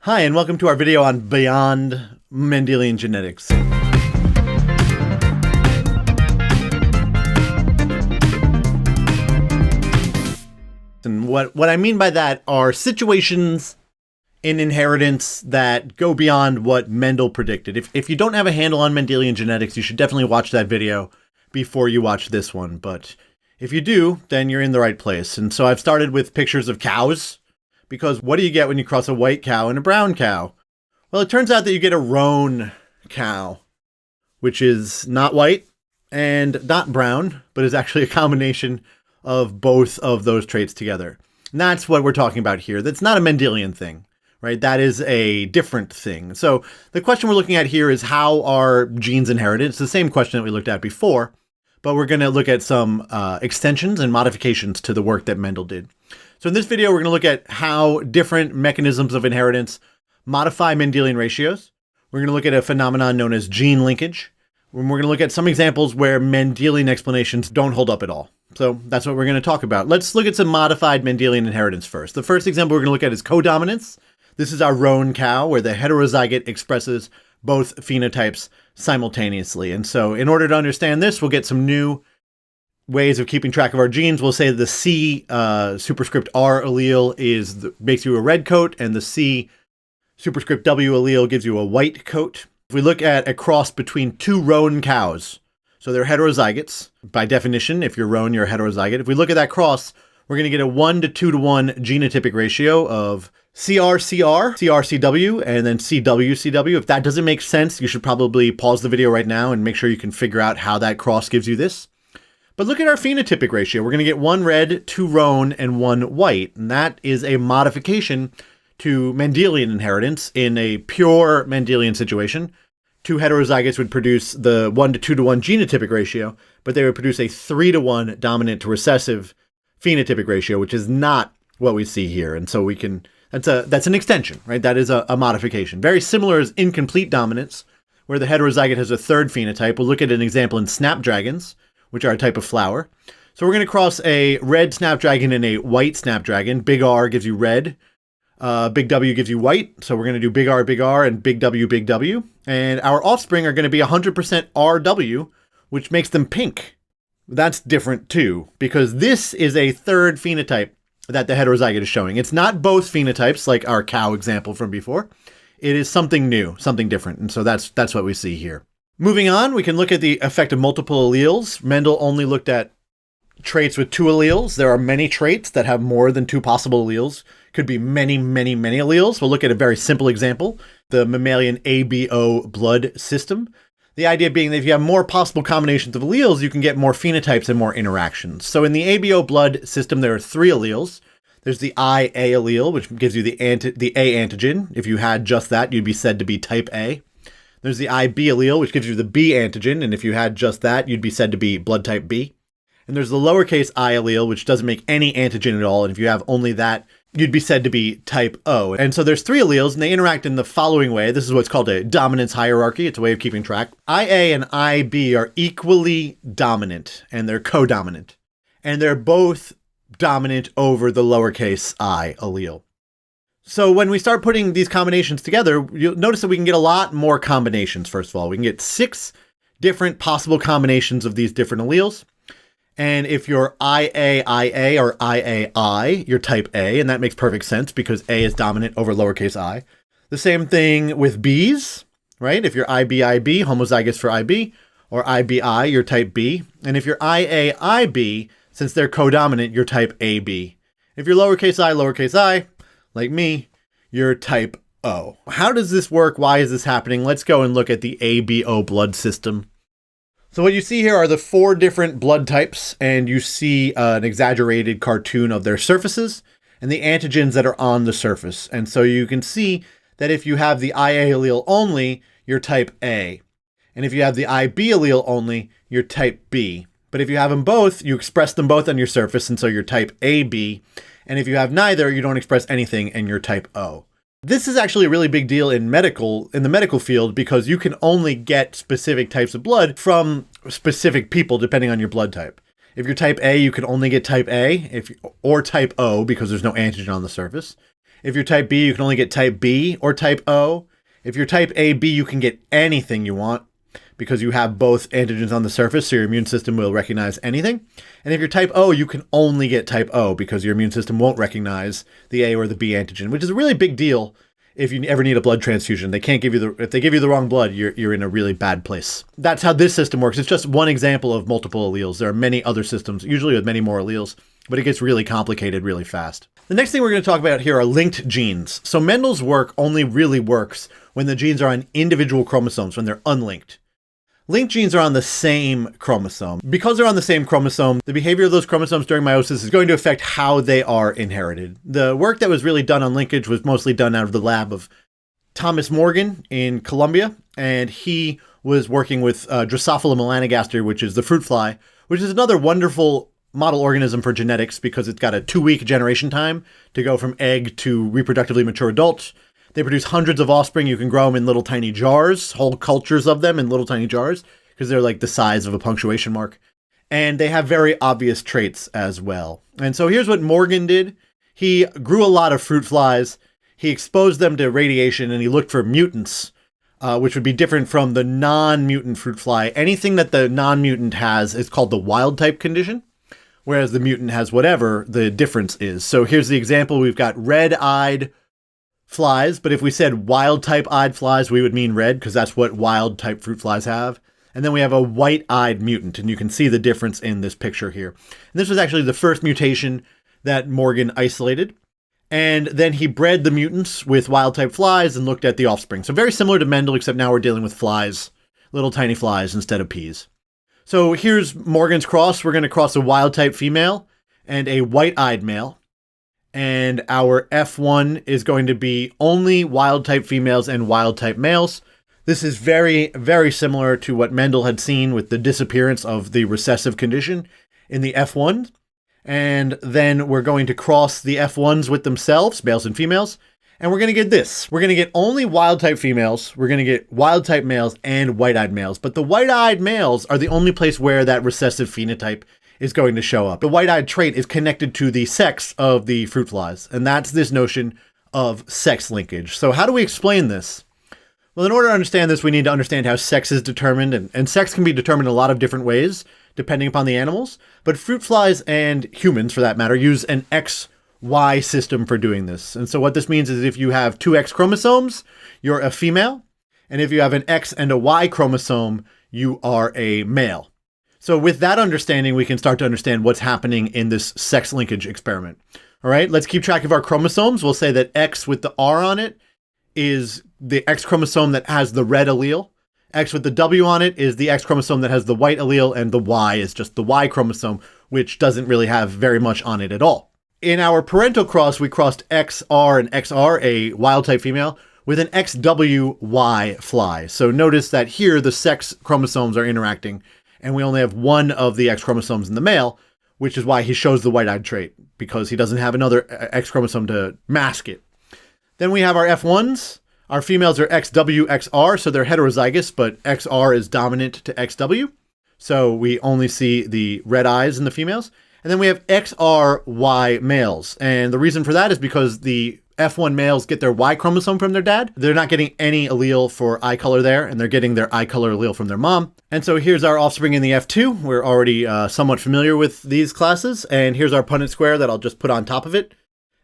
Hi, and welcome to our video on Beyond Mendelian Genetics. And what I mean by that are situations in inheritance that go beyond what Mendel predicted. If you don't have a handle on Mendelian genetics, you should definitely watch that video before you watch this one. But if you do, then you're in the right place. And so I've started with pictures of cows, because what do you get when you cross a white cow and a brown cow? Well, it turns out that you get a roan cow, which is not white and not brown, but is actually a combination of both of those traits together. And that's what we're talking about here. That's not a Mendelian thing, right? That is a different thing. So the question we're looking at here is, how are genes inherited? It's the same question that we looked at before, but we're going to look at some extensions and modifications to the work that Mendel did. So in this video, we're going to look at how different mechanisms of inheritance modify Mendelian ratios. We're going to look at a phenomenon known as gene linkage. We're going to look at some examples where Mendelian explanations don't hold up at all. So that's what we're going to talk about. Let's look at some modified Mendelian inheritance first. The first example we're going to look at is codominance. This is our roan cow, where the heterozygote expresses both phenotypes simultaneously. And so in order to understand this, we'll get some new ways of keeping track of our genes. We'll say the C superscript R allele makes you a red coat, and the C superscript W allele gives you a white coat. If we look at a cross between two roan cows, so they're heterozygotes. By definition, if you're roan, you're a heterozygote. If we look at that cross, we're going to get a 1 to 2 to 1 genotypic ratio of CR-CR, CR-CW, and then CW-CW. If that doesn't make sense, you should probably pause the video right now and make sure you can figure out how that cross gives you this. But look at our phenotypic ratio. We're going to get 1 red, 2 roan, and 1 white. And that is a modification to Mendelian inheritance. In a pure Mendelian situation, 2 heterozygotes would produce the 1 to 2 to 1 genotypic ratio, but they would produce a 3 to 1 dominant to recessive phenotypic ratio, which is not what we see here. And so that's an extension, right? That is a modification. Very similar as incomplete dominance, where the heterozygote has a third phenotype. We'll look at an example in snapdragons, which are a type of flower. So we're going to cross a red snapdragon and a white snapdragon. Big R gives you red. Big W gives you white. So we're going to do big R, and big W, big W. And our offspring are going to be 100% RW, which makes them pink. That's different too, because this is a third phenotype that the heterozygote is showing. It's not both phenotypes like our cow example from before. It is something new, something different. And so that's what we see here. Moving on, we can look at the effect of multiple alleles. Mendel only looked at traits with 2 alleles. There are many traits that have more than 2 possible alleles. Could be many, many, many alleles. We'll look at a very simple example, the mammalian ABO blood system. The idea being that if you have more possible combinations of alleles, you can get more phenotypes and more interactions. So in the ABO blood system, there are 3 alleles. There's the IA allele, which gives you the A antigen. If you had just that, you'd be said to be type A. There's the IB allele, which gives you the B antigen, and if you had just that, you'd be said to be blood type B. And there's the lowercase I allele, which doesn't make any antigen at all, and if you have only that, you'd be said to be type O. And so there's 3 alleles, and they interact in the following way. This is what's called a dominance hierarchy. It's a way of keeping track. IA and IB are equally dominant, and they're codominant. And they're both dominant over the lowercase I allele. So when we start putting these combinations together, you'll notice that we can get a lot more combinations, first of all. We can get 6 different possible combinations of these different alleles. And if you're IAIA or IAI, you're type A, and that makes perfect sense because A is dominant over lowercase I. The same thing with Bs, right? If you're IBIB, homozygous for IB, or IBI, you're type B. And if you're IAIB, since they're codominant, you're type AB. If you're lowercase I, like me, you're type O. How does this work? Why is this happening? Let's go and look at the ABO blood system. So what you see here are the 4 different blood types, and you see an exaggerated cartoon of their surfaces and the antigens that are on the surface. And so you can see that if you have the IA allele only, you're type A. And if you have the IB allele only, you're type B. But if you have them both, you express them both on your surface, and so you're type AB. And if you have neither, you don't express anything, and you're type O. This is actually a really big deal in the medical field, because you can only get specific types of blood from specific people depending on your blood type. If you're type A, you can only get type A or type O because there's no antigen on the surface. If you're type B, you can only get type B or type O. If you're type AB, you can get anything you want because you have both antigens on the surface, so your immune system will recognize anything. And if you're type O, you can only get type O because your immune system won't recognize the A or the B antigen, which is a really big deal if you ever need a blood transfusion. They can't give you if they give you the wrong blood, you're in a really bad place. That's how this system works. It's just one example of multiple alleles. There are many other systems, usually with many more alleles, but it gets really complicated really fast. The next thing we're going to talk about here are linked genes. So Mendel's work only really works when the genes are on individual chromosomes, when they're unlinked. Linked genes are on the same chromosome. Because they're on the same chromosome, the behavior of those chromosomes during meiosis is going to affect how they are inherited. The work that was really done on linkage was mostly done out of the lab of Thomas Morgan in Columbia, and he was working with Drosophila melanogaster, which is the fruit fly, which is another wonderful model organism for genetics because it's got a 2-week generation time to go from egg to reproductively mature adult. They produce hundreds of offspring. You can grow them in little tiny jars, whole cultures of them in little tiny jars, because they're like the size of a punctuation mark. And they have very obvious traits as well. And so here's what Morgan did. He grew a lot of fruit flies. He exposed them to radiation and he looked for mutants, which would be different from the non-mutant fruit fly. Anything that the non-mutant has is called the wild type condition, whereas the mutant has whatever the difference is. So here's the example. We've got red-eyed flies, but if we said wild type eyed flies, we would mean red because that's what wild type fruit flies have. And then we have a white-eyed mutant, and you can see the difference in this picture here. And this was actually the first mutation that Morgan isolated. And then he bred the mutants with wild type flies and looked at the offspring. So very similar to Mendel, except now we're dealing with flies, little tiny flies instead of peas. So here's Morgan's cross. We're going to cross a wild type female and a white-eyed male. And our F1 is going to be only wild type females and wild type males. This is very, very similar to what Mendel had seen with the disappearance of the recessive condition in the F1. And then we're going to cross the F1s with themselves, males and females. And we're going to get this. We're going to get only wild type females. We're going to get wild type males and white-eyed males. But the white-eyed males are the only place where that recessive phenotype is going to show up. The white-eyed trait is connected to the sex of the fruit flies, and that's this notion of sex linkage. So how do we explain this? Well, in order to understand this, we need to understand how sex is determined, and sex can be determined in a lot of different ways, depending upon the animals, but fruit flies and humans, for that matter, use an XY system for doing this. And so what this means is if you have 2 X chromosomes, you're a female, and if you have an X and a Y chromosome, you are a male. So with that understanding, we can start to understand what's happening in this sex linkage experiment. All right, let's keep track of our chromosomes. We'll say that X with the R on it is the X chromosome that has the red allele. X with the W on it is the X chromosome that has the white allele, and the Y is just the Y chromosome, which doesn't really have very much on it at all. In our parental cross, we crossed XR and XR, a wild type female, with an XWY fly. So notice that here the sex chromosomes are interacting, and we only have one of the X chromosomes in the male, which is why he shows the white-eyed trait, because he doesn't have another X chromosome to mask it. Then we have our F1s. Our females are XW, XR, so they're heterozygous, but XR is dominant to XW. So we only see the red eyes in the females. And then we have XRY males. And the reason for that is because the F1 males get their Y chromosome from their dad. They're not getting any allele for eye color there, and they're getting their eye color allele from their mom. And so here's our offspring in the F2. We're already somewhat familiar with these classes. And here's our Punnett square that I'll just put on top of it.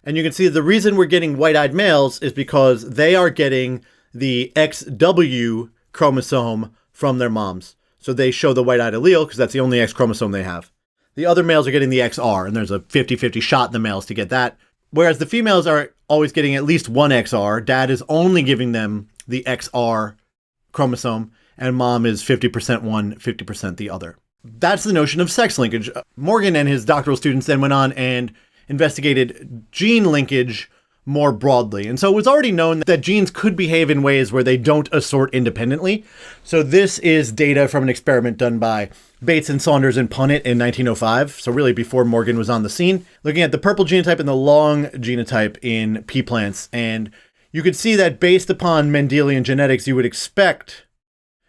And you can see the reason we're getting white-eyed males is because they are getting the XW chromosome from their moms. So they show the white-eyed allele because that's the only X chromosome they have. The other males are getting the XR, and there's a 50-50 shot in the males to get that. Whereas the females are always getting at least one XR. Dad is only giving them the XR chromosome, and mom is 50% one, 50% the other. That's the notion of sex linkage. Morgan and his doctoral students then went on and investigated gene linkage more broadly. And so it was already known that genes could behave in ways where they don't assort independently. So this is data from an experiment done by Bates and Saunders and Punnett in 1905. So really before Morgan was on the scene, looking at the purple genotype and the long genotype in pea plants. And you could see that based upon Mendelian genetics, you would expect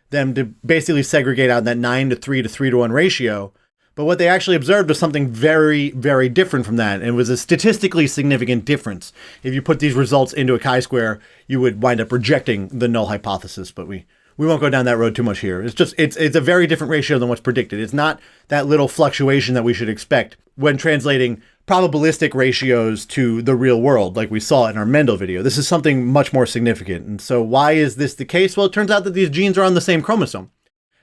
them to basically segregate out in that 9-to-3 to 3-to-1 ratio. But what they actually observed was something very, very different from that. And it was a statistically significant difference. If you put these results into a chi-square, you would wind up rejecting the null hypothesis. But we won't go down that road too much here. It's just, it's a very different ratio than what's predicted. It's not that little fluctuation that we should expect when translating probabilistic ratios to the real world, like we saw in our Mendel video. This is something much more significant. And so why is this the case? Well, it turns out that these genes are on the same chromosome.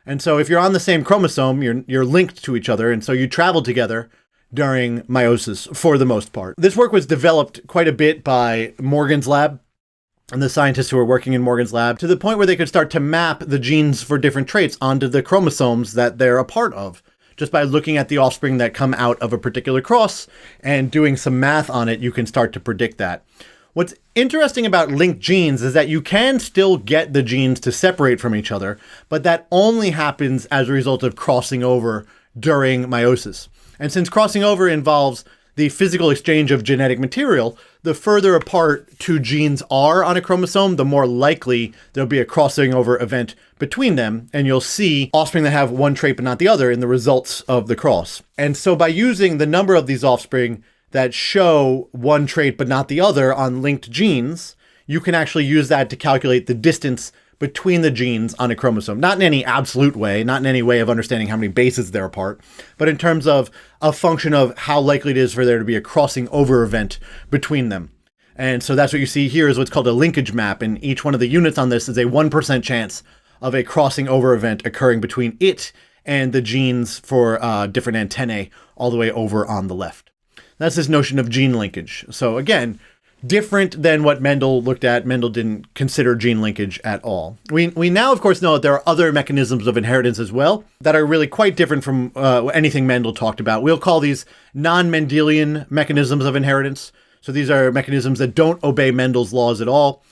And so if you're on the same chromosome, you're linked to each other. And so you travel together during meiosis for the most part. This work was developed quite a bit by Morgan's lab and the scientists who were working in Morgan's lab, to the point where they could start to map the genes for different traits onto the chromosomes that they're a part of, just by looking at the offspring that come out of a particular cross and doing some math on it. You can start to predict that. What's interesting about linked genes is that you can still get the genes to separate from each other, but that only happens as a result of crossing over during meiosis. And since crossing over involves the physical exchange of genetic material, the further apart two genes are on a chromosome, the more likely there'll be a crossing over event between them, and you'll see offspring that have one trait but not the other in the results of the cross. And so by using the number of these offspring that show one trait but not the other on linked genes, you can actually use that to calculate the distance between the genes on a chromosome. Not in any absolute way, not in any way of understanding how many bases they're apart, but in terms of a function of how likely it is for there to be a crossing over event between them. And so that's what you see here is what's called a linkage map, and each one of the units on this is a 1% chance of a crossing over event occurring between it and the genes for different antennae all the way over on the left. That's this notion of gene linkage. So again, different than what Mendel looked at. Mendel didn't consider gene linkage at all. We now, of course, know that there are other mechanisms of inheritance as well that are really quite different from anything Mendel talked about. We'll call these non-Mendelian mechanisms of inheritance. So these are mechanisms that don't obey Mendel's laws at all.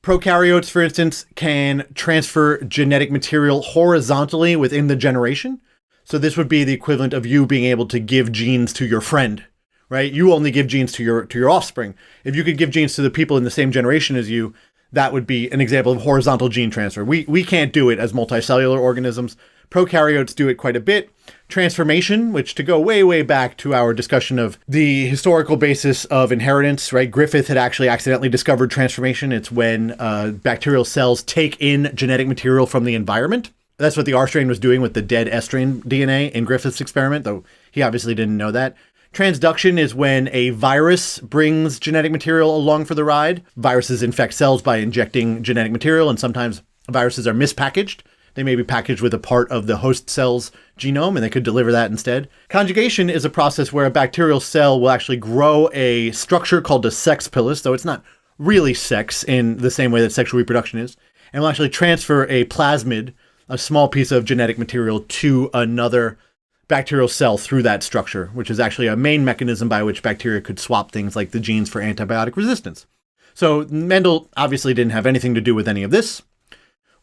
Prokaryotes, for instance, can transfer genetic material horizontally within the generation. So this would be the equivalent of you being able to give genes to your friend. Right? You only give genes to your offspring. If you could give genes to the people in the same generation as you, that would be an example of horizontal gene transfer. We can't do it as multicellular organisms. Prokaryotes do it quite a bit. Transformation, which to go way, way back to our discussion of the historical basis of inheritance, right? Griffith had actually accidentally discovered transformation. It's when bacterial cells take in genetic material from the environment. That's what the R strain was doing with the dead S strain DNA in Griffith's experiment, though he obviously didn't know that. Transduction is when a virus brings genetic material along for the ride. Viruses infect cells by injecting genetic material, and sometimes viruses are mispackaged. They may be packaged with a part of the host cell's genome, and they could deliver that instead. Conjugation is a process where a bacterial cell will actually grow a structure called a sex pilus, though it's not really sex in the same way that sexual reproduction is, and will actually transfer a plasmid, a small piece of genetic material, to another bacterial cell through that structure, which is actually a main mechanism by which bacteria could swap things like the genes for antibiotic resistance. So Mendel obviously didn't have anything to do with any of this.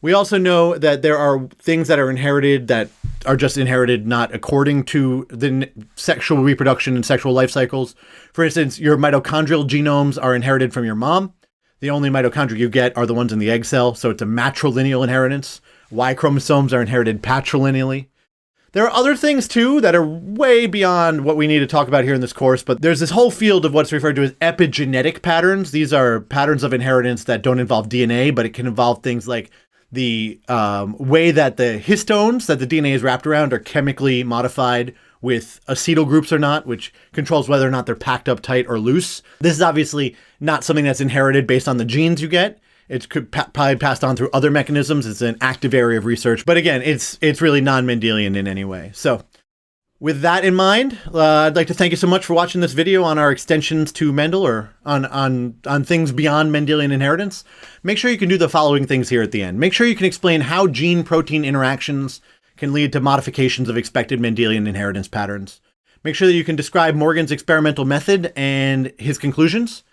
We also know that there are things that are inherited that are just inherited not according to the sexual reproduction and sexual life cycles. For instance, your mitochondrial genomes are inherited from your mom. The only mitochondria you get are the ones in the egg cell, so it's a matrilineal inheritance. Y chromosomes are inherited patrilineally. There are other things, too, that are way beyond what we need to talk about here in this course, but there's this whole field of what's referred to as epigenetic patterns. These are patterns of inheritance that don't involve DNA, but it can involve things like the way that the histones that the DNA is wrapped around are chemically modified with acetyl groups or not, which controls whether or not they're packed up tight or loose. This is obviously not something that's inherited based on the genes you get. It could probably passed on through other mechanisms. It's an active area of research. But again, it's really non-Mendelian in any way. So with that in mind, I'd like to thank you so much for watching this video on our extensions to Mendel, or on things beyond Mendelian inheritance. Make sure you can do the following things here at the end. Make sure you can explain how gene-protein interactions can lead to modifications of expected Mendelian inheritance patterns. Make sure that you can describe Morgan's experimental method and his conclusions.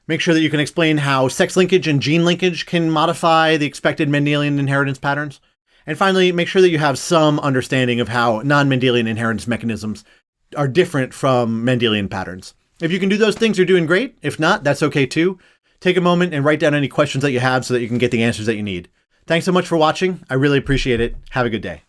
Make sure that you can explain how sex linkage and gene linkage can modify the expected Mendelian inheritance patterns. And finally, make sure that you have some understanding of how non-Mendelian inheritance mechanisms are different from Mendelian patterns. If you can do those things, you're doing great. If not, that's okay too. Take a moment and write down any questions that you have so that you can get the answers that you need. Thanks so much for watching. I really appreciate it. Have a good day.